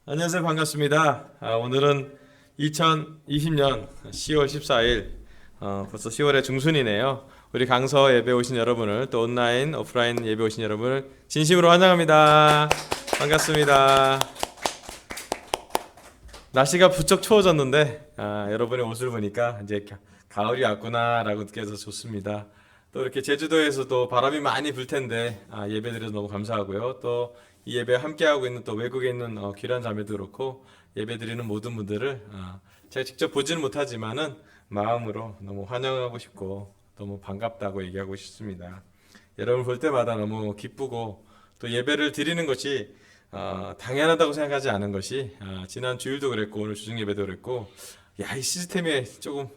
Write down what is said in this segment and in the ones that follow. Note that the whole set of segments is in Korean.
안녕하세요. 반갑습니다. 오늘은 2020년 10월 14일, 벌써 10월의 중순이네요. 우리 강서 예배 오신 여러분을, 또 온라인, 오프라인 예배 오신 여러분을 진심으로 환영합니다. 반갑습니다. 날씨가 부쩍 추워졌는데, 여러분의 옷을 보니까 이제 가을이 왔구나라고 느껴서 좋습니다. 또 이렇게 제주도에서도 바람이 많이 불 텐데, 예배드려서 너무 감사하고요. 또 이 예배 함께하고 있는 또 외국에 있는 귀란 자매도 그렇고 예배드리는 모든 분들을 제가 직접 보지는 못하지만은 마음으로 너무 환영하고 싶고 너무 반갑다고 얘기하고 싶습니다. 여러분 볼 때마다 너무 기쁘고 또 예배를 드리는 것이 당연하다고 생각하지 않은 것이 지난 주일도 그랬고 오늘 주중 예배도 그랬고 이 시스템에 조금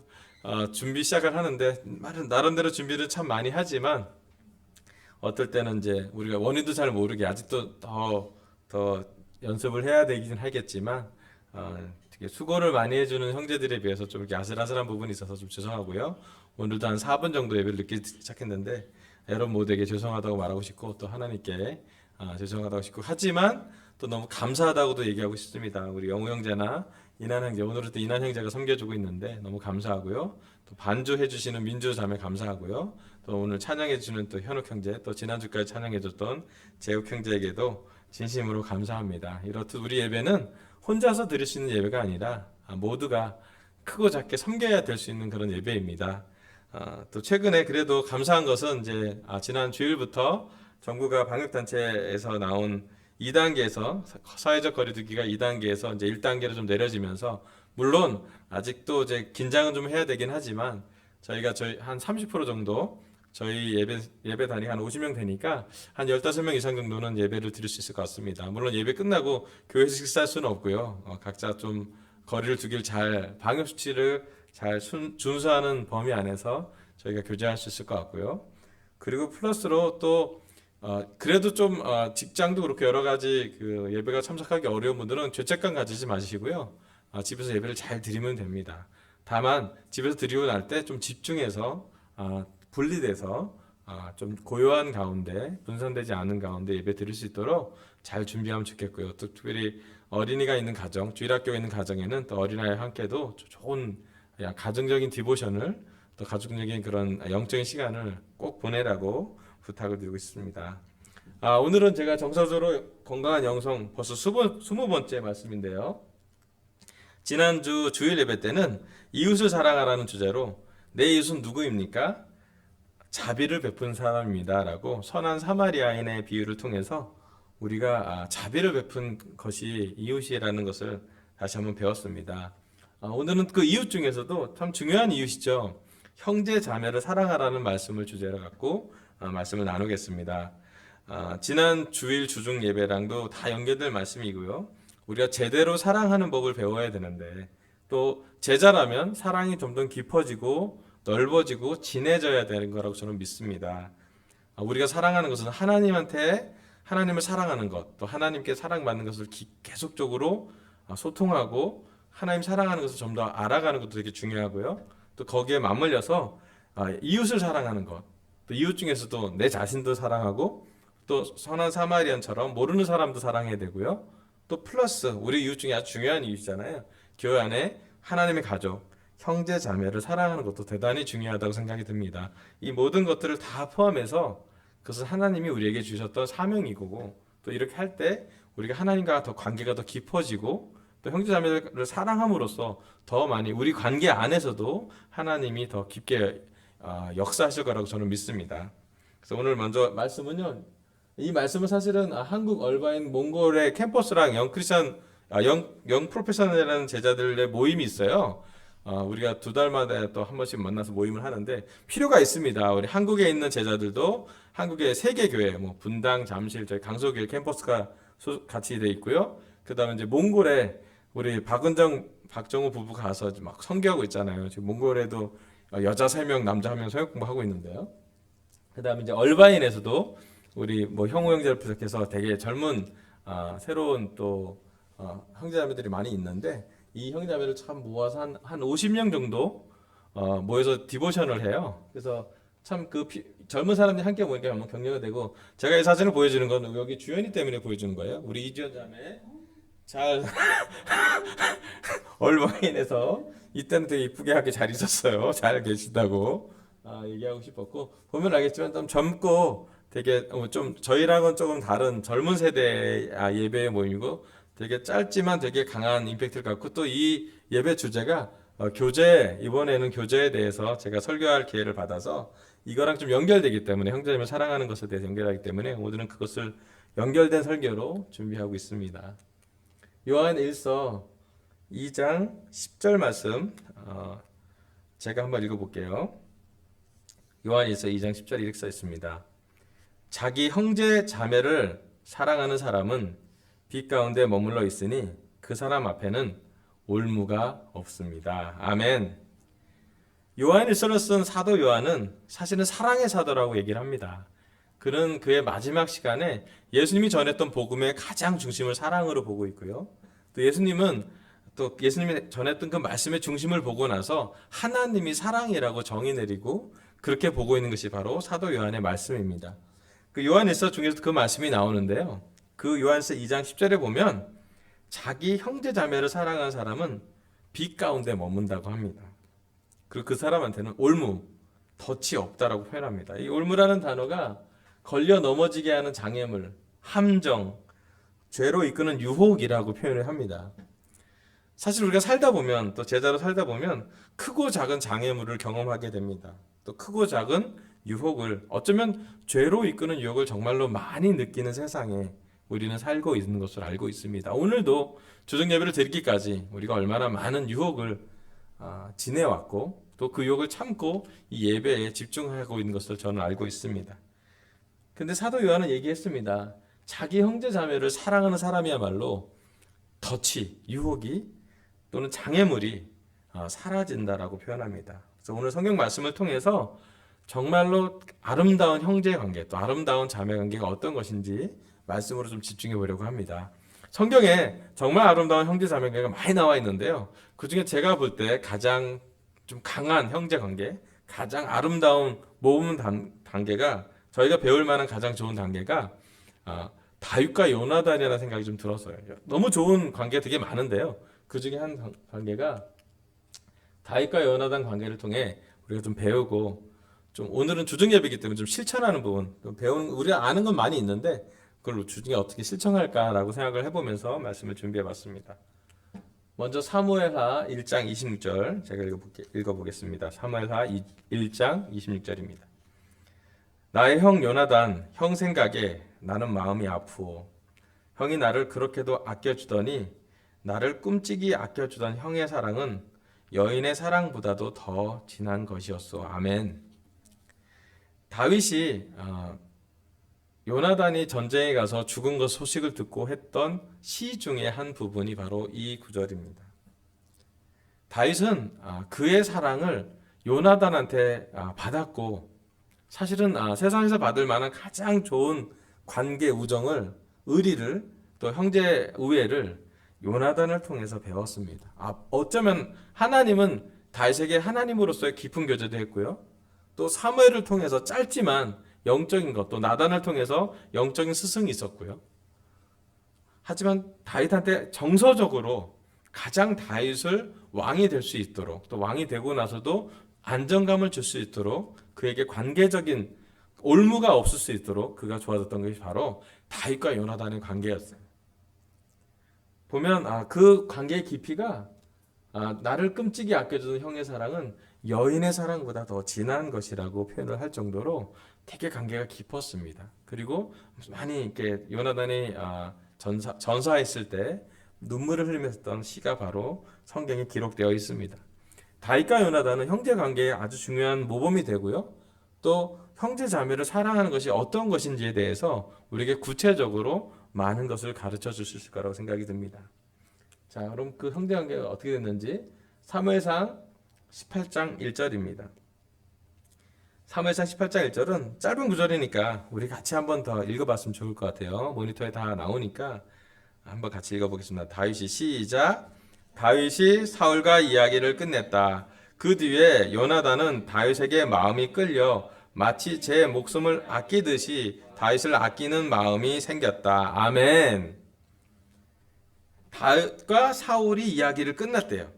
준비 시작을 하는데 나름대로 준비를 참 많이 하지만 어떨 때는 이제 우리가 원인도 잘 모르게 아직도 더 연습을 해야 되긴 하겠지만 되게 수고를 많이 해주는 형제들에 비해서 좀 이렇게 아슬아슬한 부분이 있어서 좀 죄송하고요. 오늘도 한 4분 정도 예배를 늦게 시작했는데 여러분 모두에게 죄송하다고 말하고 싶고 또 하나님께 죄송하다고 싶고 하지만 또 너무 감사하다고도 얘기하고 싶습니다. 우리 영우 형제나 이난 형제 오늘은 또 이난 형제가 섬겨주고 있는데 너무 감사하고요. 또 반주해 주시는 민주 자매 감사하고요. 또 오늘 찬양해 주는 또 현욱 형제 또 지난주까지 찬양해 줬던 재욱 형제에게도 진심으로 감사합니다. 이렇듯 우리 예배는 혼자서 드릴 수 있는 예배가 아니라 모두가 크고 작게 섬겨야 될 수 있는 그런 예배입니다. 또 최근에 그래도 감사한 것은 이제 지난 주일부터 정부가 방역단체에서 나온 2단계에서 사회적 거리두기가 2단계에서 이제 1단계로 좀 내려지면서 물론 아직도 이제 긴장은 좀 해야 되긴 하지만 저희가 한 30% 정도 저희 예배단이 한 50명 되니까 한 15명 이상 정도는 예배를 드릴 수 있을 것 같습니다. 물론 예배 끝나고 교회에서 식사할 수는 없고요. 각자 좀 거리를 두길 방역 수칙을 잘 준수하는 범위 안에서 저희가 교제할 수 있을 것 같고요. 그리고 플러스로 또 그래도 좀 직장도 그렇고 여러 가지 그 예배가 참석하기 어려운 분들은 죄책감 가지지 마시고요. 집에서 예배를 잘 드리면 됩니다. 다만 집에서 드리고 날 때 좀 집중해서 분리돼서 좀 고요한 가운데 분산되지 않은 가운데 예배 드릴 수 있도록 잘 준비하면 좋겠고요. 또 특별히 어린이가 있는 가정, 주일학교에 있는 가정에는 또 어린아이와 함께도 좋은 가정적인 디보션을 또 가족적인 그런 영적인 시간을 꼭 보내라고 부탁을 드리고 있습니다. 오늘은 제가 정서적으로 건강한 영성 벌써 20번째 말씀인데요. 지난주 주일 예배 때는 이웃을 사랑하라는 주제로 내 이웃은 누구입니까? 자비를 베푼 사람입니다. 라고 선한 사마리아인의 비유를 통해서 우리가 자비를 베푼 것이 이웃이라는 것을 다시 한번 배웠습니다. 오늘은 그 이웃 중에서도 참 중요한 이웃이죠. 형제 자매를 사랑하라는 말씀을 주제로 갖고 말씀을 나누겠습니다. 지난 주일 주중 예배랑도 다 연결될 말씀이고요. 우리가 제대로 사랑하는 법을 배워야 되는데 또 제자라면 사랑이 좀 더 깊어지고 넓어지고 진해져야 되는 거라고 저는 믿습니다. 우리가 사랑하는 것은 하나님을 사랑하는 것, 또 하나님께 사랑받는 것을 계속적으로 소통하고 하나님 사랑하는 것을 좀 더 알아가는 것도 되게 중요하고요. 또 거기에 맞물려서 이웃을 사랑하는 것, 또 이웃 중에서도 내 자신도 사랑하고 또 선한 사마리안처럼 모르는 사람도 사랑해야 되고요. 또 플러스 우리 이웃 중에 아주 중요한 이웃이잖아요. 교회 안에 하나님의 가족, 형제 자매를 사랑하는 것도 대단히 중요하다고 생각이 듭니다. 이 모든 것들을 다 포함해서 그것은 하나님이 우리에게 주셨던 사명이고 또 이렇게 할 때 우리가 하나님과 더 관계가 더 깊어지고 또 형제 자매를 사랑함으로써 더 많이 우리 관계 안에서도 하나님이 더 깊게 역사하실 거라고 저는 믿습니다. 그래서 오늘 먼저 말씀은요. 이 말씀은 사실은 한국 얼바인 몽골의 캠퍼스랑 영 프로페셔널이라는 제자들의 모임이 있어요. 우리가 2달마다 또 한 번씩 만나서 모임을 하는데 필요가 있습니다. 우리 한국에 있는 제자들도 한국의 3개 교회, 뭐 분당, 잠실, 저희 강서교회 캠퍼스가 같이 돼 있고요. 그다음에 이제 몽골에 우리 박정우 부부 가서 막 선교하고 있잖아요. 지금 몽골에도 여자 3명, 남자 1명 성역 공부하고 있는데요. 그다음에 이제 얼바인에서도 우리 뭐 형우 형제를 부탁해서 되게 젊은 새로운 또 형제자매들이 많이 있는데 이 형제자매를 참 모아서 한 50명 정도 모여서 디보션을 해요. 그래서 참 그 젊은 사람들이 함께 모이니까 너무 격려가 되고 제가 이 사진을 보여주는 건 여기 주연이 때문에 보여주는 거예요. 우리 이주연 자매 잘 얼마인에서 이때는 되게 이쁘게 하게 잘 있었어요. 잘 계시다고 얘기하고 싶었고 보면 알겠지만 좀 젊고 되게 좀 저희랑은 조금 다른 젊은 세대 예배 모임이고 되게 짧지만 되게 강한 임팩트를 갖고 또 이 예배 주제가 교제 이번에는 교제에 대해서 제가 설교할 기회를 받아서 이거랑 좀 연결되기 때문에 형제자매 사랑하는 것에 대해서 연결하기 때문에 오늘은 그것을 연결된 설교로 준비하고 있습니다. 요한 1서 2장 10절 말씀 제가 한번 읽어볼게요. 요한 1서 2장 10절 이렇게 써 있습니다. 자기 형제 자매를 사랑하는 사람은 빛 가운데 머물러 있으니 그 사람 앞에는 올무가 없습니다. 아멘. 요한 1서를 쓴 사도 요한은 사실은 사랑의 사도라고 얘기를 합니다. 그는 그의 마지막 시간에 예수님이 전했던 복음의 가장 중심을 사랑으로 보고 있고요. 또 예수님이 전했던 그 말씀의 중심을 보고 나서 하나님이 사랑이라고 정의 내리고 그렇게 보고 있는 것이 바로 사도 요한의 말씀입니다. 그 요한일서 중에서 그 말씀이 나오는데요. 그 요한일서 2장 10절에 보면 자기 형제 자매를 사랑하는 사람은 빛 가운데 머문다고 합니다. 그리고 그 사람한테는 올무, 덫이 없다라고 표현합니다. 이 올무라는 단어가 걸려 넘어지게 하는 장애물, 함정, 죄로 이끄는 유혹이라고 표현을 합니다. 사실 우리가 살다 보면 또 제자로 살다 보면 크고 작은 장애물을 경험하게 됩니다. 또 크고 작은 유혹을 어쩌면 죄로 이끄는 유혹을 정말로 많이 느끼는 세상에 우리는 살고 있는 것을 알고 있습니다. 오늘도 주중 예배를 드리기까지 우리가 얼마나 많은 유혹을 지내왔고 또 그 유혹을 참고 이 예배에 집중하고 있는 것을 저는 알고 있습니다. 근데 사도 요한은 얘기했습니다. 자기 형제 자매를 사랑하는 사람이야말로 덫이, 유혹이 또는 장애물이 사라진다라고 표현합니다. 그래서 오늘 성경 말씀을 통해서 정말로 아름다운 형제 관계 또 아름다운 자매 관계가 어떤 것인지 말씀으로 좀 집중해 보려고 합니다. 성경에 정말 아름다운 형제 자매 관계가 많이 나와 있는데요. 그중에 제가 볼 때 가장 좀 강한 형제 관계, 가장 아름다운 모범 단계가 저희가 배울 만한 가장 좋은 단계가 다윗과 요나단이라는 생각이 좀 들었어요. 너무 좋은 관계 되게 많은데요. 그 중에 한 관계가 다윗과 요나단 관계를 통해 우리가 좀 배우고 좀 오늘은 주중 예배이기 때문에 좀 실천하는 부분, 우리가 아는 건 많이 있는데 그걸 주중에 어떻게 실천할까라고 생각을 해보면서 말씀을 준비해봤습니다. 먼저 사무엘하 1장 26절 제가 읽어보겠습니다. 사무엘하 1장 26절입니다. 나의 형 요나단, 형 생각에 나는 마음이 아프오. 형이 나를 그렇게도 아껴주더니 나를 꿈찍이 아껴주던 형의 사랑은 여인의 사랑보다도 더 진한 것이었소. 아멘. 다윗이 요나단이 전쟁에 가서 죽은 것 소식을 듣고 했던 시 중에 한 부분이 바로 이 구절입니다. 다윗은 그의 사랑을 요나단한테 받았고 사실은 세상에서 받을 만한 가장 좋은 관계 우정을 의리를 또 형제 우애를 요나단을 통해서 배웠습니다. 어쩌면 하나님은 다윗에게 하나님으로서의 깊은 교제도 했고요. 또 사무엘을 통해서 짧지만 영적인 것, 또 나단을 통해서 영적인 스승이 있었고요. 하지만 다윗한테 정서적으로 가장 다윗을 왕이 될 수 있도록 또 왕이 되고 나서도 안정감을 줄 수 있도록 그에게 관계적인 올무가 없을 수 있도록 그가 좋아졌던 것이 바로 다윗과 요나단의 관계였어요. 보면 그 관계의 깊이가 나를 끔찍이 아껴주는 형의 사랑은 여인의 사랑보다 더 진한 것이라고 표현을 할 정도로 되게 관계가 깊었습니다. 그리고 많이 이렇게 요나단이 전사했을 때 눈물을 흘리면서 시가 바로 성경에 기록되어 있습니다. 다윗과 요나단은 형제 관계에 아주 중요한 모범이 되고요. 또 형제 자매를 사랑하는 것이 어떤 것인지에 대해서 우리에게 구체적으로 많은 것을 가르쳐 줄 수 있을 거라고 생각이 듭니다. 자, 그럼 그 형제 관계가 어떻게 됐는지 사무엘상 18장 1절입니다. 사무엘상 18장 1절은 짧은 구절이니까 우리 같이 한번 더 읽어봤으면 좋을 것 같아요. 모니터에 다 나오니까 한번 같이 읽어보겠습니다. 다윗이 시작. 다윗이 사울과 이야기를 끝냈다. 그 뒤에 요나단은 다윗에게 마음이 끌려 마치 제 목숨을 아끼듯이 다윗을 아끼는 마음이 생겼다. 아멘. 다윗과 사울이 이야기를 끝났대요.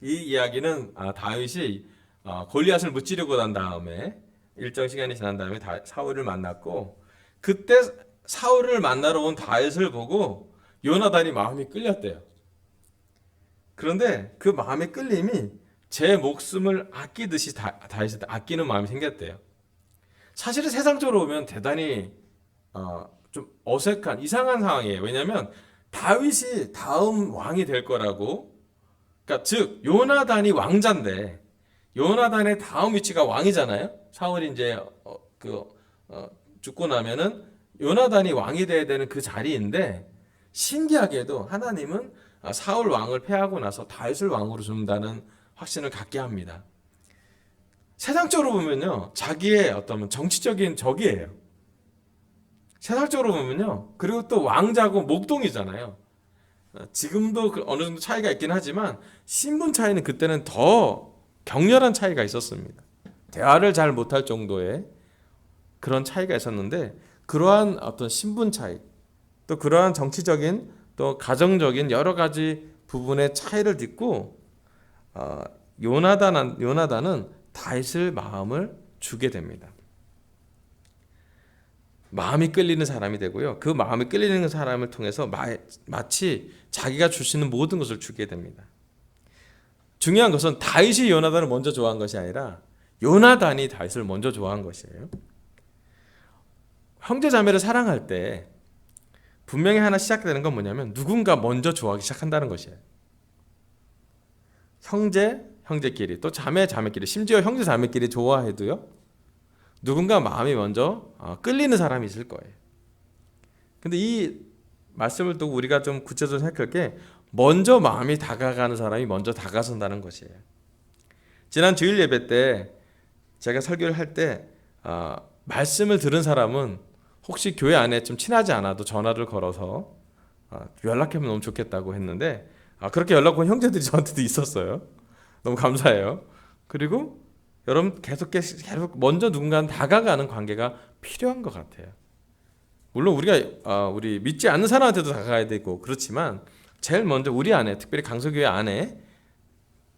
이 이야기는 다윗이 골리앗을 무찌르고 난 다음에 일정 시간이 지난 다음에 사울을 만났고, 그때 사울을 만나러 온 다윗을 보고 요나단이 마음이 끌렸대요. 그런데 그 마음의 끌림이 제 목숨을 아끼듯이 다윗을 아끼는 마음이 생겼대요. 사실은 세상적으로 보면 대단히 좀 어색한 이상한 상황이에요. 왜냐하면 다윗이 다음 왕이 될 거라고, 그러니까 즉 요나단이 왕자인데 요나단의 다음 위치가 왕이잖아요. 사울이 이제 죽고 나면은 요나단이 왕이 돼야 되는 그 자리인데, 신기하게도 하나님은 사울 왕을 패하고 나서 다윗을 왕으로 준다는 확신을 갖게 합니다. 세상적으로 보면요, 자기의 어떤 정치적인 적이에요. 세상적으로 보면요. 그리고 또 왕자고 목동이잖아요. 지금도 어느 정도 차이가 있긴 하지만 신분 차이는 그때는 더 격렬한 차이가 있었습니다. 대화를 잘 못할 정도의 그런 차이가 있었는데, 그러한 어떤 신분 차이, 또 그러한 정치적인 또 가정적인 여러 가지 부분의 차이를 딛고 요나단은 다윗을 마음을 주게 됩니다. 마음이 끌리는 사람이 되고요. 그 마음이 끌리는 사람을 통해서 마치 자기가 줄 수 있는 모든 것을 주게 됩니다. 중요한 것은 다윗이 요나단을 먼저 좋아한 것이 아니라 요나단이 다윗을 먼저 좋아한 것이에요. 형제 자매를 사랑할 때 분명히 하나 시작되는 건 뭐냐면 누군가 먼저 좋아하기 시작한다는 것이에요. 형제끼리, 또 자매끼리, 심지어 형제 자매끼리 좋아해도요, 누군가 마음이 먼저 끌리는 사람이 있을 거예요. 근데 이 말씀을 또 우리가 좀 구체적으로 생각할 게, 먼저 마음이 다가가는 사람이 먼저 다가선다는 것이에요. 지난 주일 예배 때 제가 설교를 할 때 말씀을 들은 사람은 혹시 교회 안에 좀 친하지 않아도 전화를 걸어서 연락하면 너무 좋겠다고 했는데, 그렇게 연락 온 형제들이 저한테도 있었어요. 너무 감사해요. 그리고 여러분 계속 먼저 누군가는 다가가는 관계가 필요한 것 같아요. 물론 우리 믿지 않는 사람한테도 다가가야 되고 그렇지만, 제일 먼저 우리 안에, 특별히 강서교회 안에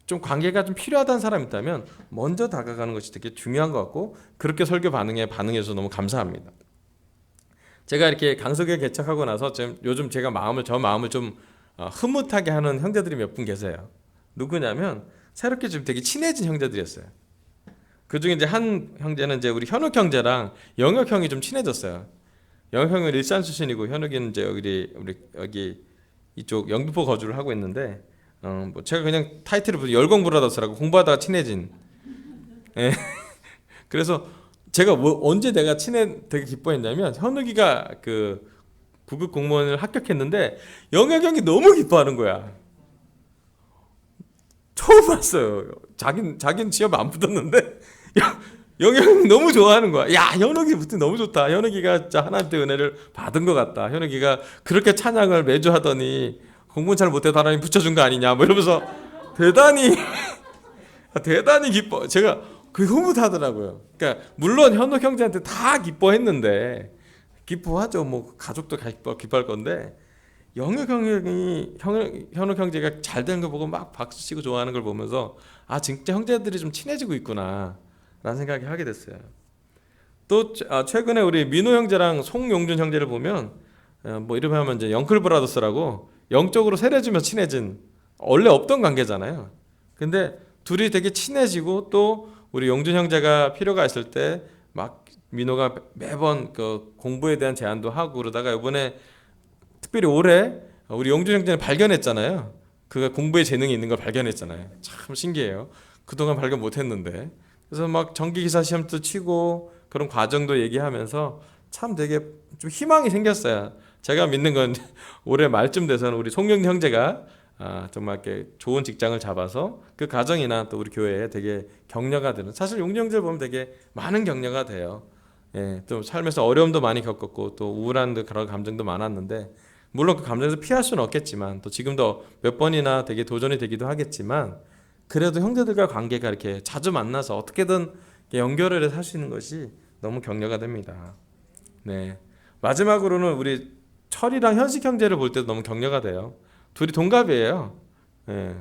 좀 관계가 좀 필요하다는 사람이 있다면 먼저 다가가는 것이 되게 중요한 것 같고, 그렇게 설교 반응해서 너무 감사합니다. 제가 이렇게 강서교회 개척하고 나서 요즘 제가 저 마음을 좀 흐뭇하게 하는 형제들이 몇 분 계세요. 누구냐면 새롭게 좀 되게 친해진 형제들이었어요. 그 중에 이제 한 형제는 이제 우리 현욱 형제랑 영혁 형이 좀 친해졌어요. 영혁 형은 일산 출신이고 현욱이는 이제 우리 여기 이쪽 영등포 거주를 하고 있는데, 뭐 제가 그냥 타이틀을 열공브라더스라고, 공부하다가 친해진. 예. 그래서 제가 언제 내가 되게 기뻐했냐면, 현욱이가 그 구급 공무원을 합격했는데 영혁 형이 너무 기뻐하는 거야. 처음 봤어요. 자기는 시험 안 붙었는데 영혁이 너무 좋아하는 거야. 야, 현욱이 붙으면 너무 좋다. 현욱이가 진짜 하나님의 은혜를 받은 것 같다. 현욱이가 그렇게 찬양을 매주 하더니 공부는 잘 못해도 하나님 붙여준 거 아니냐, 뭐 이러면서 대단히 기뻐. 제가 그게 흐뭇하더라고요. 그러니까 물론 현욱 형제한테 다 기뻐했는데, 기뻐하죠. 뭐 가족도 기뻐할 건데, 현욱 형제가 잘 되는 거 보고 막 박수 치고 좋아하는 걸 보면서 진짜 형제들이 좀 친해지고 있구나 라는 생각이 하게 됐어요. 또 최근에 우리 민호 형제랑 송용준 형제를 보면, 뭐 이름을 하면 이제 영클 브라더스라고, 영적으로 세례주며 친해진, 원래 없던 관계잖아요. 근데 둘이 되게 친해지고, 또 우리 용준 형제가 필요가 있을 때 막 민호가 매번 그 공부에 대한 제안도 하고 그러다가, 이번에 특별히 올해 우리 용준 형제는 발견했잖아요. 그가 공부에 재능이 있는 걸 발견했잖아요. 참 신기해요. 그동안 발견 못했는데. 그래서 막 전기기사 시험도 치고 그런 과정도 얘기하면서 참 되게 좀 희망이 생겼어요. 제가 믿는 건 올해 말쯤 돼서는 우리 송영 형제가 정말 이렇게 좋은 직장을 잡아서 그 가정이나 또 우리 교회에 되게 격려가 되는, 사실 용준 형제를 보면 되게 많은 격려가 돼요. 예, 또 삶에서 어려움도 많이 겪었고 또 우울한 그런 감정도 많았는데, 물론 그 감정에서 피할 수는 없겠지만, 또 지금도 몇 번이나 되게 도전이 되기도 하겠지만, 그래도 형제들과 관계가 이렇게 자주 만나서 어떻게든 연결을 해서 할 수 있는 것이 너무 격려가 됩니다. 네, 마지막으로는 우리 철이랑 현식 형제를 볼 때도 너무 격려가 돼요. 둘이 동갑이에요. 예,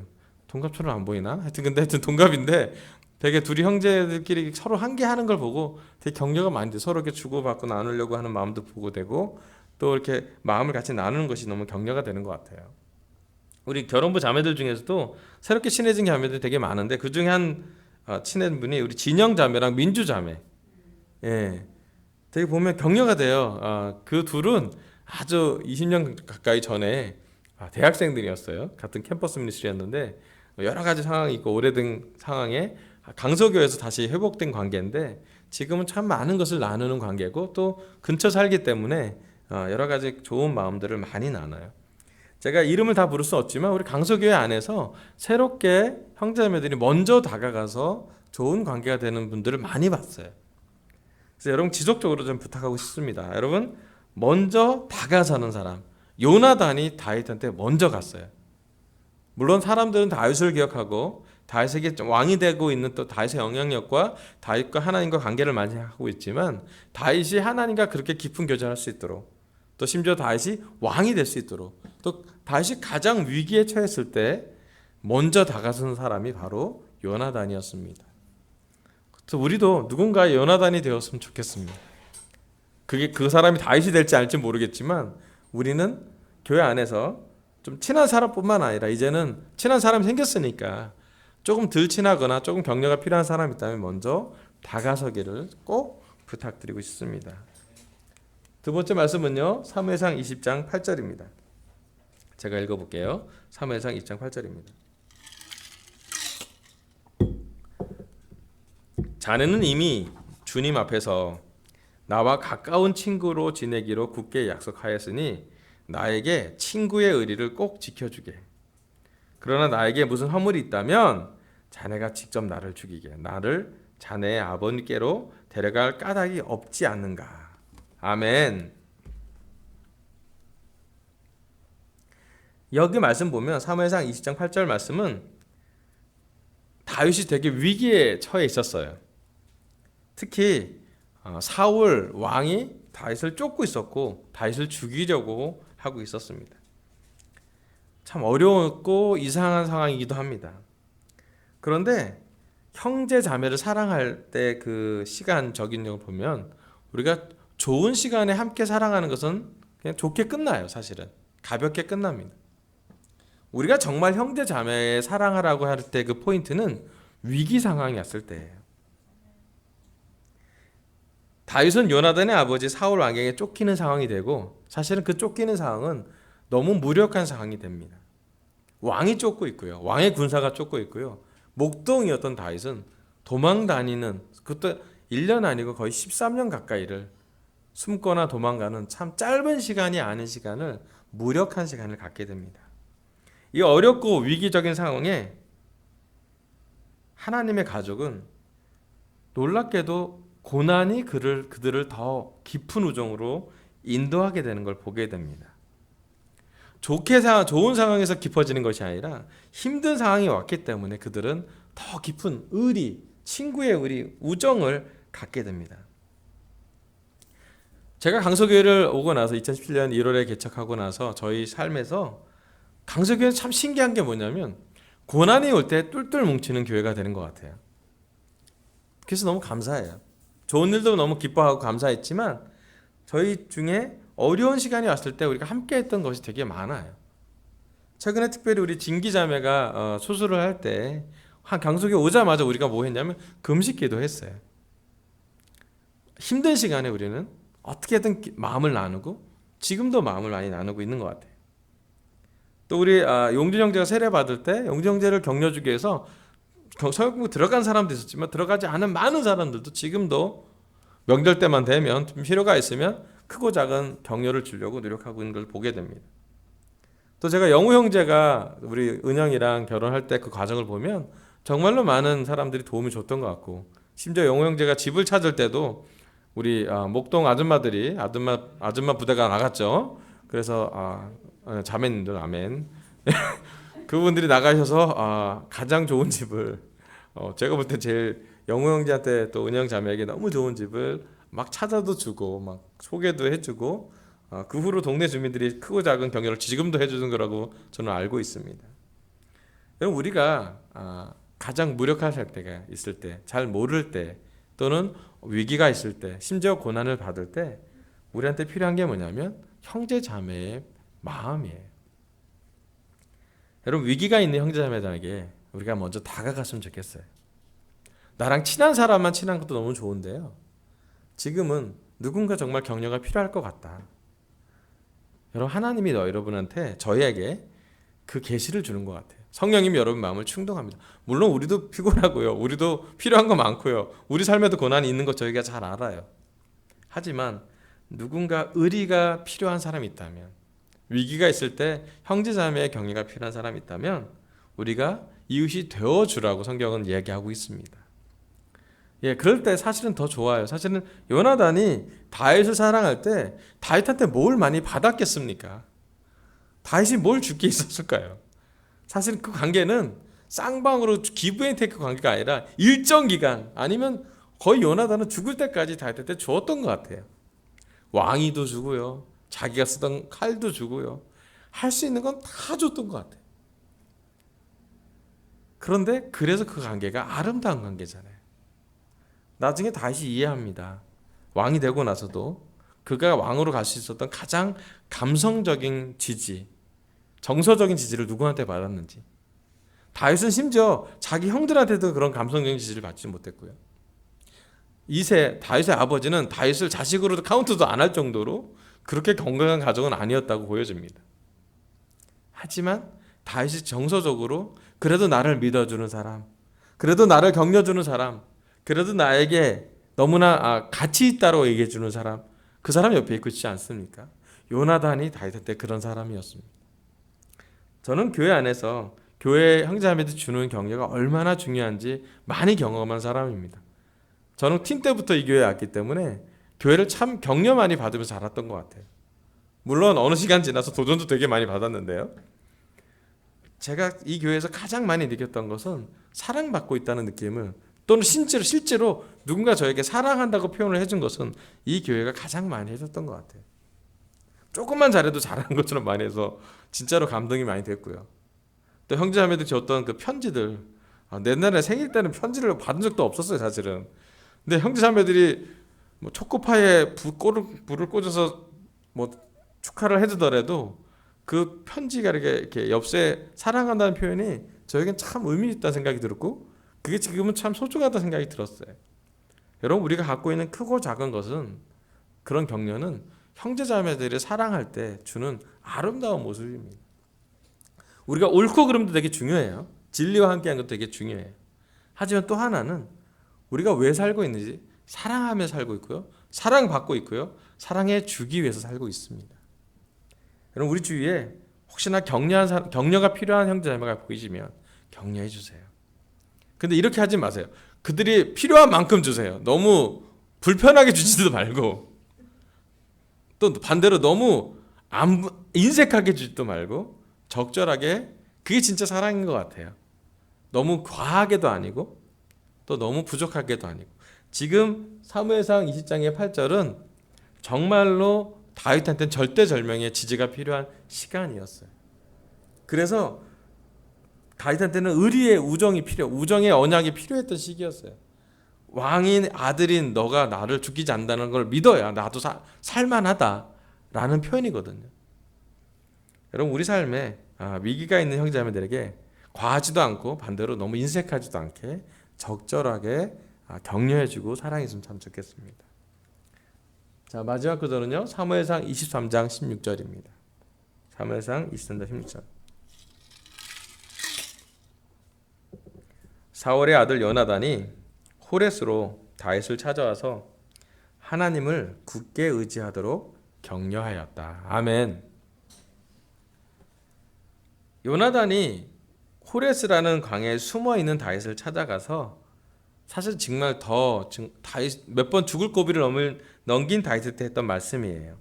동갑처럼 안 보이나? 하여튼 동갑인데 되게 둘이 형제들끼리 서로 한 개 하는 걸 보고 되게 격려가 많이 돼. 서로 이렇게 주고받고 나누려고 하는 마음도 보고 되고 또 이렇게 마음을 같이 나누는 것이 너무 격려가 되는 것 같아요. 우리 결혼부 자매들 중에서도 새롭게 친해진 자매들이 되게 많은데 그 중에 한 친한 분이 우리 진영 자매랑 민주 자매. 예, 되게 보면 격려가 돼요. 그 둘은 아주 20년 가까이 전에 대학생들이었어요. 같은 캠퍼스 미니스트리였는데 여러 가지 상황이 있고 오래된 상황에 강서교에서 다시 회복된 관계인데 지금은 참 많은 것을 나누는 관계고 또 근처 살기 때문에 여러 가지 좋은 마음들을 많이 나눠요. 제가 이름을 다 부를 수 없지만 우리 강서교회 안에서 새롭게 형제자매들이 먼저 다가가서 좋은 관계가 되는 분들을 많이 봤어요. 그래서 여러분 지속적으로 좀 부탁하고 싶습니다. 여러분 먼저 다가서는 사람. 요나단이 다윗한테 먼저 갔어요. 물론 사람들은 다윗을 기억하고 다윗에게 왕이 되고 있는 또 다윗의 영향력과 다윗과 하나님과 관계를 많이 하고 있지만 다윗이 하나님과 그렇게 깊은 교제를 할 수 있도록 또 심지어 다윗이 왕이 될 수 있도록 또 다윗이 가장 위기에 처했을 때 먼저 다가선 사람이 바로 요나단이었습니다. 그래서 우리도 누군가의 요나단이 되었으면 좋겠습니다. 그게 그 사람이 다윗이 될지 알지 모르겠지만 우리는 교회 안에서 좀 친한 사람뿐만 아니라 이제는 친한 사람이 생겼으니까 조금 덜 친하거나 조금 격려가 필요한 사람이 있다면 먼저 다가서기를 꼭 부탁드리고 싶습니다. 두 번째 말씀은요. 사무엘상 20장 8절입니다. 제가 읽어볼게요. 사무엘상 20장 8절입니다. 자네는 이미 주님 앞에서 나와 가까운 친구로 지내기로 굳게 약속하였으니 나에게 친구의 의리를 꼭 지켜주게. 그러나 나에게 무슨 허물이 있다면 자네가 직접 나를 죽이게. 나를 자네의 아버님께로 데려갈 까닭이 없지 않는가. 아멘. 여기 말씀 보면 사무엘상 20장 8절 말씀은 다윗이 되게 위기에 처해 있었어요. 특히 사울 왕이 다윗을 쫓고 있었고 다윗을 죽이려고 하고 있었습니다. 참 어려웠고 이상한 상황이기도 합니다. 그런데 형제 자매를 사랑할 때 그 시간 적인력을 보면 우리가 좋은 시간에 함께 사랑하는 것은 그냥 좋게 끝나요. 사실은 가볍게 끝납니다. 우리가 정말 형제 자매에 사랑하라고 할 때 그 포인트는 위기 상황이 왔을 때예요. 다윗은 요나단의 아버지 사울 왕에게 쫓기는 상황이 되고 사실은 그 쫓기는 상황은 너무 무력한 상황이 됩니다. 왕이 쫓고 있고요. 왕의 군사가 쫓고 있고요. 목동이었던 다윗은 도망 다니는 그것도 1년 아니고 거의 13년 가까이를 숨거나 도망가는 참 짧은 시간이 아닌 시간을 무력한 시간을 갖게 됩니다. 이 어렵고 위기적인 상황에 하나님의 가족은 놀랍게도 고난이 그들을 더 깊은 우정으로 인도하게 되는 걸 보게 됩니다. 좋은 상황에서 깊어지는 것이 아니라 힘든 상황이 왔기 때문에 그들은 더 깊은 의리, 친구의 의리, 우정을 갖게 됩니다. 제가 강서교회를 오고 나서 2017년 1월에 개척하고 나서 저희 삶에서 강서교회는 참 신기한 게 뭐냐면 고난이 올 때 똘똘 뭉치는 교회가 되는 것 같아요. 그래서 너무 감사해요. 좋은 일도 너무 기뻐하고 감사했지만 저희 중에 어려운 시간이 왔을 때 우리가 함께 했던 것이 되게 많아요. 최근에 특별히 우리 진기자매가 수술을 할 때 강석에 오자마자 우리가 뭐 했냐면 금식기도 했어요. 힘든 시간에 우리는 어떻게든 마음을 나누고 지금도 마음을 많이 나누고 있는 것 같아요. 또 우리 용준 형제가 세례 받을 때 용준 형제를 격려주기 위해서 서영국 들어간 사람도 있었지만 들어가지 않은 많은 사람들도 지금도 명절 때만 되면 좀 필요가 있으면 크고 작은 격려를 주려고 노력하고 있는 걸 보게 됩니다. 또 제가 영우 형제가 우리 은영이랑 결혼할 때 그 과정을 보면 정말로 많은 사람들이 도움이 줬던 것 같고 심지어 영우 형제가 집을 찾을 때도 우리 목동 아줌마들이 아줌마 부대가 나갔죠. 그래서 자매님들 아멘. 그분들이 나가셔서 가장 좋은 집을 제가 볼 때 제일 영우 형제한테 또 은영 자매에게 너무 좋은 집을 막 찾아도 주고 막 소개도 해주고 그 후로 동네 주민들이 크고 작은 격려를 지금도 해주는 거라고 저는 알고 있습니다. 여러분 우리가 가장 무력할 때가 있을 때, 잘 모를 때, 또는 위기가 있을 때, 심지어 고난을 받을 때 우리한테 필요한 게 뭐냐면 형제 자매의 마음이에요. 여러분 위기가 있는 형제 자매들에게 우리가 먼저 다가갔으면 좋겠어요. 나랑 친한 사람만 친한 것도 너무 좋은데요. 지금은 누군가 정말 격려가 필요할 것 같다. 여러분 하나님이 여러분한테 저희에게 그 계시를 주는 것 같아요. 성령님이 여러분 마음을 충동합니다. 물론 우리도 피곤하고요. 우리도 필요한 거 많고요. 우리 삶에도 고난이 있는 거 저희가 잘 알아요. 하지만 누군가 의리가 필요한 사람이 있다면, 위기가 있을 때 형제자매의 격려가 필요한 사람이 있다면 우리가 이웃이 되어주라고 성경은 이야기하고 있습니다. 그럴 때 사실은 더 좋아요. 사실은 요나단이 다윗을 사랑할 때 다윗한테 뭘 많이 받았겠습니까? 다윗이 뭘 줄 게 있었을까요? 사실 그 관계는 쌍방으로 기브앤테이크 관계가 아니라 일정 기간 아니면 거의 요나단은 죽을 때까지 다윗한테 주었던 것 같아요. 왕위도 주고요, 자기가 쓰던 칼도 주고요, 할 수 있는 건 다 줬던 것 같아요. 그런데 그래서 그 관계가 아름다운 관계잖아요. 나중에 다시 이해합니다. 왕이 되고 나서도 그가 왕으로 갈 수 있었던 가장 감성적인 지지, 정서적인 지지를 누구한테 받았는지. 다윗은 심지어 자기 형들한테도 그런 감성적인 지지를 받지 못했고요. 다윗의 아버지는 다윗을 자식으로도 카운트도 안 할 정도로 그렇게 건강한 가정은 아니었다고 보여집니다. 하지만 다윗이 정서적으로 그래도 나를 믿어주는 사람, 그래도 나를 격려주는 사람, 그래도 나에게 너무나 가치 있다고 얘기해주는 사람, 그 사람 옆에 있고 있지 않습니까? 요나단이 다윗한테 그런 사람이었습니다. 저는 교회 안에서 교회 형제자매들 주는 격려가 얼마나 중요한지 많이 경험한 사람입니다. 저는 팀 때부터 이 교회에 왔기 때문에 교회를 참 격려 많이 받으면서 자랐던 것 같아요. 물론 어느 시간 지나서 도전도 되게 많이 받았는데요. 제가 이 교회에서 가장 많이 느꼈던 것은 사랑받고 있다는 느낌을, 또는 실제로 누군가 저에게 사랑한다고 표현을 해준 것은 이 교회가 가장 많이 해줬던 것 같아요. 조금만 잘해도 잘하는 것처럼 많이 해서 진짜로 감동이 많이 됐고요. 또 형제자매들 줬던 그 편지들, 옛날에 생일 때는 편지를 받은 적도 없었어요, 사실은. 근데 형제자매들이 뭐 초코파이에 불을 꽂아서 뭐 축하를 해주더라도 그 편지가 이렇게 엽서에 사랑한다는 표현이 저에겐 참 의미 있다는 생각이 들었고, 그게 지금은 참 소중하다는 생각이 들었어요. 여러분 우리가 갖고 있는 크고 작은 것은, 그런 격려는 형제자매들이 사랑할 때 주는 아름다운 모습입니다. 우리가 옳고 그름도 되게 중요해요. 진리와 함께하는 것도 되게 중요해요. 하지만 또 하나는 우리가 왜 살고 있는지, 사랑하며 살고 있고요, 사랑받고 있고요, 사랑해 주기 위해서 살고 있습니다. 여러분 우리 주위에 혹시나 격려가 필요한 형제자매가 보이시면 격려해 주세요. 근데 이렇게 하지 마세요. 그들이 필요한 만큼 주세요. 너무 불편하게 주지도 말고, 또 반대로 너무 인색하게 주지도 말고 적절하게, 그게 진짜 사랑인 것 같아요. 너무 과하게도 아니고 또 너무 부족하게도 아니고. 지금 사무엘상 20장의 8절은 정말로 다윗한테는 절대절명의 지지가 필요한 시간이었어요. 그래서 다윗한테는 의리의 우정의 언약이 필요했던 시기였어요. 왕인 아들인 너가 나를 죽이지 않는다는 걸 믿어야 나도 살만하다라는 표현이거든요. 여러분 우리 삶에 위기가 있는 형제자매들에게 과하지도 않고 반대로 너무 인색하지도 않게 적절하게 격려해주고 사랑했으면 참 좋겠습니다. 자, 마지막 구절은요, 사무엘상 23장 16절입니다. 사무엘상 23장 16절. 사울의 아들 요나단이 호레스로 다윗을 찾아와서 하나님을 굳게 의지하도록 격려하였다. 아멘. 요나단이 호레스라는 광야에 숨어 있는 다윗을 찾아가서, 사실 정말 다윗 몇 번 죽을 고비를 넘긴 다윗한테 했던 말씀이에요.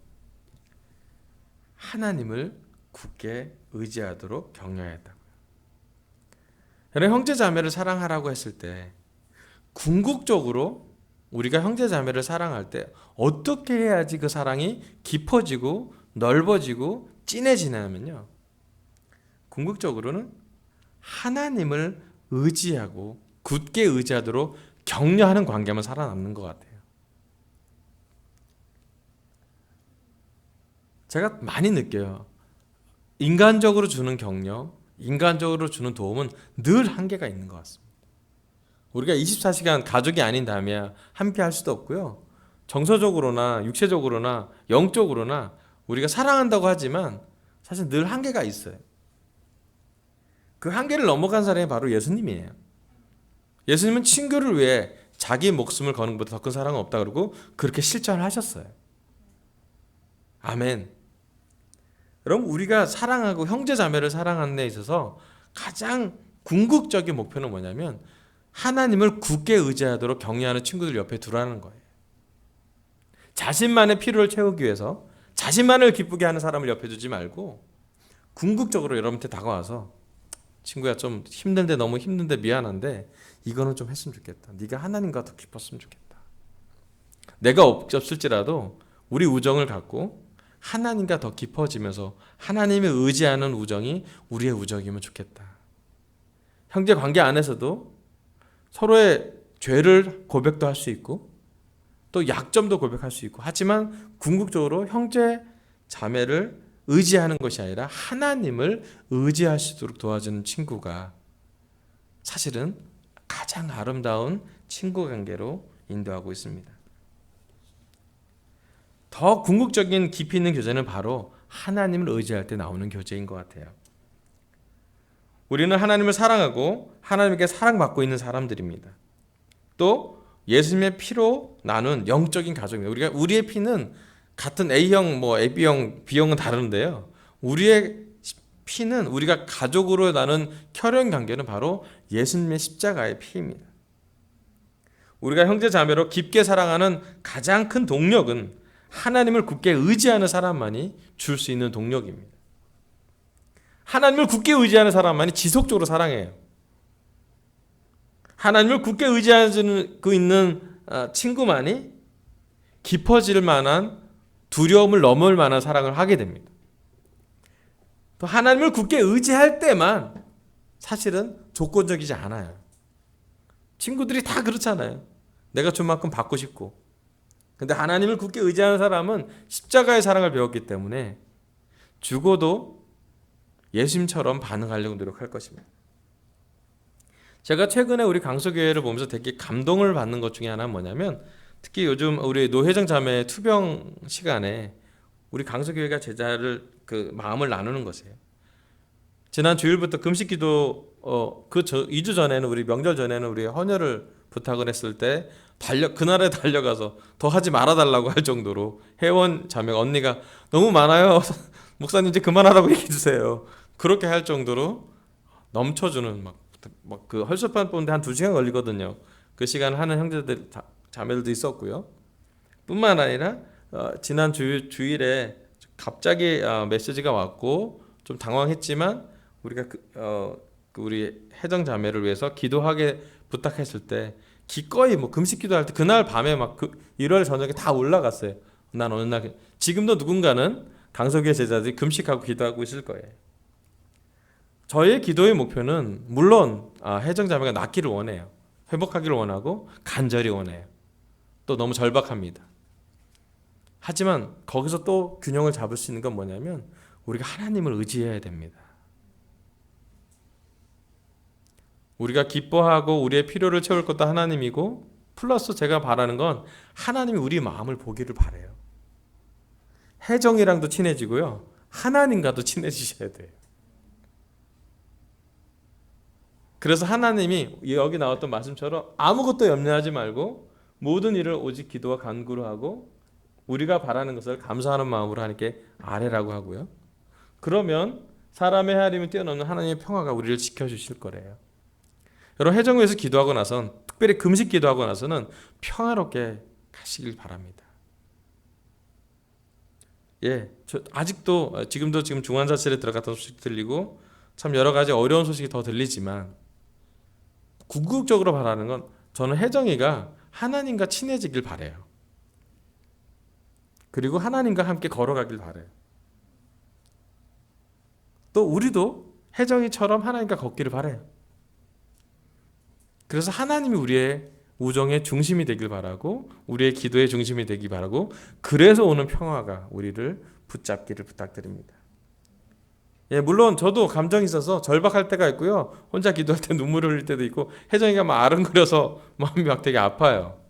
하나님을 굳게 의지하도록 격려했다고요. 여러분 형제 자매를 사랑하라고 했을 때 궁극적으로 우리가 형제 자매를 사랑할 때 어떻게 해야지 그 사랑이 깊어지고 넓어지고 진해지냐면요, 궁극적으로는 하나님을 의지하고 굳게 의지하도록 격려하는 관계만 살아남는 것 같아요. 제가 많이 느껴요. 인간적으로 주는 격려, 인간적으로 주는 도움은 늘 한계가 있는 것 같습니다. 우리가 24시간 가족이 아닌 다음에 함께 할 수도 없고요. 정서적으로나 육체적으로나 영적으로나 우리가 사랑한다고 하지만 사실 늘 한계가 있어요. 그 한계를 넘어간 사람이 바로 예수님이에요. 예수님은 친구를 위해 자기 목숨을 거는 것보다 더 큰 사랑은 없다 그러고 그렇게 실천을 하셨어요. 아멘. 여러분, 우리가 사랑하고 형제 자매를 사랑하는 데 있어서 가장 궁극적인 목표는 뭐냐면 하나님을 굳게 의지하도록 격려하는 친구들 옆에 두라는 거예요. 자신만의 필요를 채우기 위해서 자신만을 기쁘게 하는 사람을 옆에 두지 말고 궁극적으로 여러분한테 다가와서 친구야, 좀 힘든데, 너무 힘든데 미안한데 이거는 좀 했으면 좋겠다. 네가 하나님과 더 기뻤으면 좋겠다. 내가 없을지라도 우리 우정을 갖고 하나님과 더 깊어지면서 하나님을 의지하는 우정이 우리의 우정이면 좋겠다. 형제 관계 안에서도 서로의 죄를 고백도 할 수 있고 또 약점도 고백할 수 있고, 하지만 궁극적으로 형제 자매를 의지하는 것이 아니라 하나님을 의지할 수 있도록 도와주는 친구가 사실은 가장 아름다운 친구 관계로 인도하고 있습니다. 더 궁극적인 깊이 있는 교제는 바로 하나님을 의지할 때 나오는 교제인 것 같아요. 우리는 하나님을 사랑하고 하나님께 사랑받고 있는 사람들입니다. 또 예수님의 피로 나눈 영적인 가족입니다. 우리의 피는 같은 A형, AB형, B형은 다른데요. 우리의 피는 우리가 가족으로 나눈 혈연 관계는 바로 예수님의 십자가의 피입니다. 우리가 형제 자매로 깊게 사랑하는 가장 큰 동력은 하나님을 굳게 의지하는 사람만이 줄 수 있는 동력입니다. 하나님을 굳게 의지하는 사람만이 지속적으로 사랑해요. 하나님을 굳게 의지하고 있는 친구만이 깊어질 만한, 두려움을 넘을 만한 사랑을 하게 됩니다. 또 하나님을 굳게 의지할 때만 사실은 조건적이지 않아요. 친구들이 다 그렇잖아요. 내가 준 만큼 받고 싶고. 근데 하나님을 굳게 의지하는 사람은 십자가의 사랑을 배웠기 때문에 죽어도 예수님처럼 반응하려고 노력할 것입니다. 제가 최근에 우리 강서교회를 보면서 되게 감동을 받는 것 중에 하나는 뭐냐면, 특히 요즘 우리 노회정 자매 투병 시간에 우리 강서교회가 제자를 마음을 나누는 것이에요. 지난 주일부터 금식기도 2주 전에는, 우리 명절 전에는 우리 헌혈을 부탁을 했을 때 그날에 달려가서 더 하지 말아달라고 할 정도로 회원 자매가, 언니가 너무 많아요, 목사님 이제 그만하라고 얘기해 주세요, 그렇게 할 정도로 넘쳐주는 그 헐수판 보는데 한 2시간 걸리거든요. 그 시간을 하는 형제들 자매들도 있었고요. 뿐만 아니라 지난 주일에 갑자기 메시지가 왔고 좀 당황했지만 우리가 우리 혜정 자매를 위해서 기도하게 부탁했을 때 기꺼이 금식 기도할 때 그날 밤에 일요일 저녁에 다 올라갔어요. 난 어느 날 지금도 누군가는 강서교회 제자들이 금식하고 기도하고 있을 거예요. 저의 기도의 목표는 물론 혜정 자매가 낫기를 원해요. 회복하기를 원하고 간절히 원해요. 또 너무 절박합니다. 하지만 거기서 또 균형을 잡을 수 있는 건 뭐냐면 우리가 하나님을 의지해야 됩니다. 우리가 기뻐하고 우리의 필요를 채울 것도 하나님이고, 플러스 제가 바라는 건 하나님이 우리 마음을 보기를 바라요. 혜정이랑도 친해지고요, 하나님과도 친해지셔야 돼요. 그래서 하나님이 여기 나왔던 말씀처럼 아무것도 염려하지 말고 모든 일을 오직 기도와 간구로 하고 우리가 바라는 것을 감사하는 마음으로 하나님께 아뢰라고 하고요. 그러면 사람의 헤아림을 뛰어넘는 하나님의 평화가 우리를 지켜주실 거래요. 여러분, 혜정교회에서 기도하고 나선, 특별히 금식 기도하고 나서는 평화롭게 가시길 바랍니다. 아직도 지금 중환자실에 들어갔던 소식 들리고 참 여러 가지 어려운 소식이 더 들리지만 궁극적으로 바라는 건, 저는 혜정이가 하나님과 친해지길 바래요. 그리고 하나님과 함께 걸어가길 바래요. 또 우리도 혜정이처럼 하나님과 걷기를 바래요. 그래서 하나님이 우리의 우정의 중심이 되길 바라고 우리의 기도의 중심이 되길 바라고 그래서 오는 평화가 우리를 붙잡기를 부탁드립니다. 예, 물론 저도 감정이 있어서 절박할 때가 있고요. 혼자 기도할 때 눈물을 흘릴 때도 있고 혜정이가 막 아른거려서 마음이 막 되게 아파요.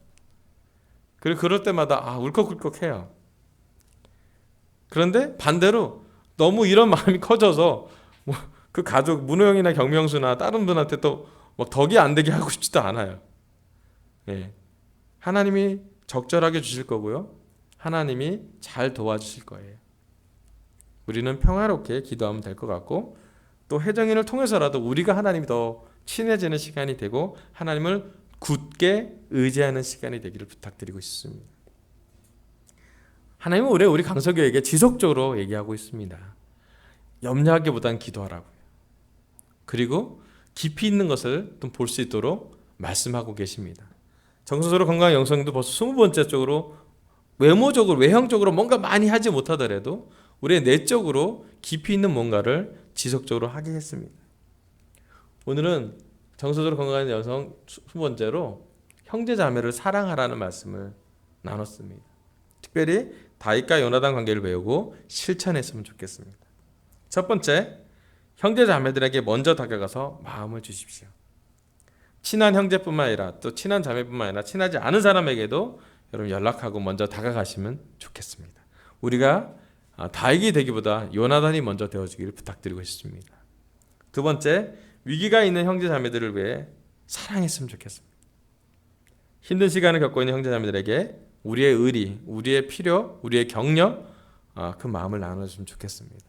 그리고 그럴 때마다 울컥울컥해요. 그런데 반대로 너무 이런 마음이 커져서 그 가족 문호 형이나 경명수나 다른 분한테 또 막 덕이 안 되게 하고 싶지도 않아요. 예. 하나님이 적절하게 주실 거고요. 하나님이 잘 도와주실 거예요. 우리는 평화롭게 기도하면 될 것 같고 또 혜정이를 통해서라도 우리가 하나님이 더 친해지는 시간이 되고 하나님을 굳게 의지하는 시간이 되기를 부탁드리고 싶습니다. 하나님은 우리 강석교에게 지속적으로 얘기하고 있습니다. 염려하기보다는 기도하라고요. 그리고 깊이 있는 것을 좀 볼 수 있도록 말씀하고 계십니다. 정서적으로 건강한 영성도 벌써 20번째 쪽으로 외모적으로 외형적으로 뭔가 많이 하지 못하더라도 우리의 내적으로 깊이 있는 뭔가를 지속적으로 하게 했습니다. 오늘은 정서적으로 건강한 여성 20번째로 형제자매를 사랑하라는 말씀을 나눴습니다. 특별히 다윗과 요나단 관계를 배우고 실천했으면 좋겠습니다. 첫 번째, 형제자매들에게 먼저 다가가서 마음을 주십시오. 친한 형제뿐만 아니라 또 친한 자매뿐만 아니라 친하지 않은 사람에게도 여러분 연락하고 먼저 다가가시면 좋겠습니다. 우리가 다윗이 되기보다 요나단이 먼저 되어주기를 부탁드리고 싶습니다. 두 번째, 위기가 있는 형제자매들을 위해 사랑했으면 좋겠습니다. 힘든 시간을 겪고 있는 형제자매들에게 우리의 의리, 우리의 필요, 우리의 격려 그 마음을 나눠주시면 좋겠습니다.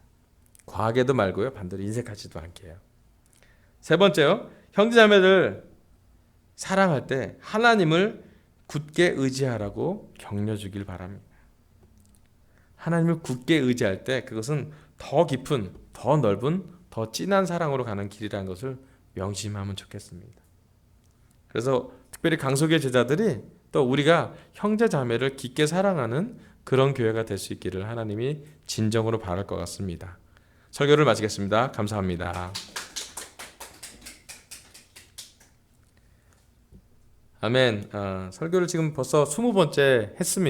과하게도 말고요. 반대로 인색하지도 않게 해요. 세 번째요. 형제자매들 사랑할 때 하나님을 굳게 의지하라고 격려 주길 바랍니다. 하나님을 굳게 의지할 때 그것은 더 깊은, 더 넓은, 더 진한 사랑으로 가는 길이라는 것을 명심하면 좋겠습니다. 그래서 특별히 강석의 제자들이 또 우리가 형제자매를 깊게 사랑하는 그런 교회가 될 수 있기를 하나님이 진정으로 바랄 것 같습니다. 설교를 마치겠습니다. 감사합니다. 아멘. 설교를 지금 벌써 20번째 했습니다.